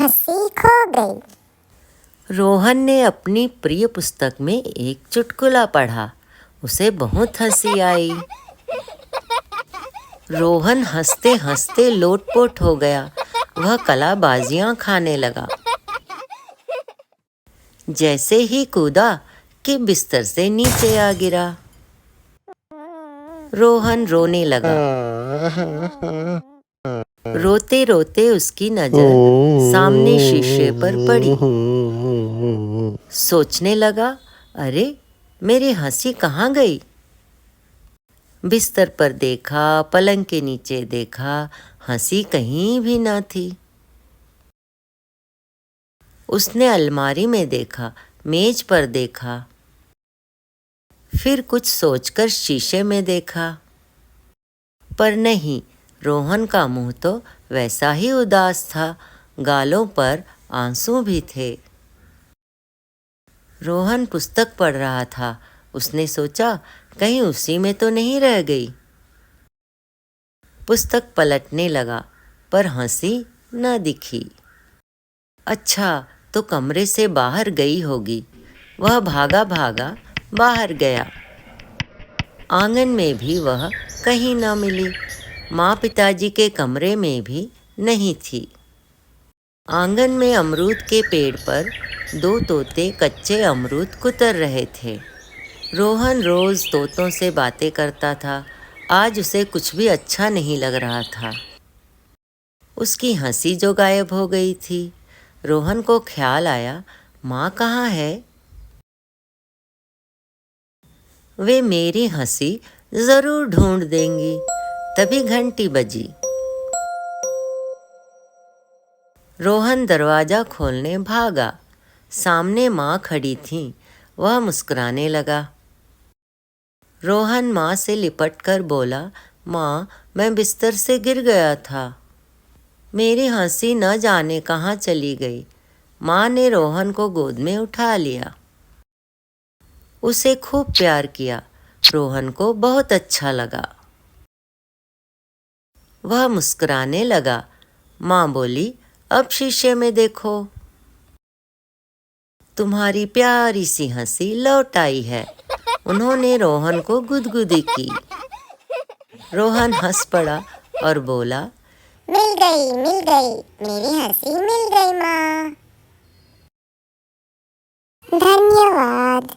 हंसी खो गई। रोहन ने अपनी प्रिय पुस्तक में एक चुटकुला पढ़ा। उसे बहुत हंसी आई। रोहन हंसते हंसते लोटपोट हो गया। वह कलाबाजियां खाने लगा। जैसे ही कूदा कि बिस्तर से नीचे आ गिरा। रोहन रोने लगा। रोते रोते उसकी नजर सामने शीशे पर पड़ी। सोचने लगा, अरे मेरी हंसी कहाँ गई? बिस्तर पर देखा, पलंग के नीचे देखा, हंसी कहीं भी न थी। उसने अलमारी में देखा, मेज पर देखा, फिर कुछ सोचकर शीशे में देखा, पर नहीं, रोहन का मुंह तो वैसा ही उदास था। गालों पर आंसू भी थे। रोहन पुस्तक पढ़ रहा था। उसने सोचा, कहीं उसी में तो नहीं रह गई। पुस्तक पलटने लगा, पर हंसी न दिखी। अच्छा, तो कमरे से बाहर गई होगी। वह भागा भागा बाहर गया। आंगन में भी वह कहीं न मिली। माँ पिताजी के कमरे में भी नहीं थी। आंगन में अमरूद के पेड़ पर 2 तोते कच्चे अमरूद कुतर रहे थे। रोहन रोज तोतों से बातें करता था। आज उसे कुछ भी अच्छा नहीं लग रहा था। उसकी हंसी जो गायब हो गई थी। रोहन को ख्याल आया, माँ कहाँ है? वे मेरी हंसी जरूर ढूंढ देंगी। तभी घंटी बजी। रोहन दरवाजा खोलने भागा। सामने माँ खड़ी थी। वह मुस्कुराने लगा। रोहन माँ से लिपटकर बोला, माँ, मैं बिस्तर से गिर गया था। मेरी हंसी न जाने कहाँ चली गई। माँ ने रोहन को गोद में उठा लिया। उसे खूब प्यार किया। रोहन को बहुत अच्छा लगा। वह मुस्कुराने लगा। माँ बोली, अब शीशे में देखो। तुम्हारी प्यारी सी हंसी लौट आई है। उन्होंने रोहन को गुदगुदी की। रोहन हंस पड़ा और बोला, मिल गई, मेरी हंसी मिल गई माँ। धन्यवाद।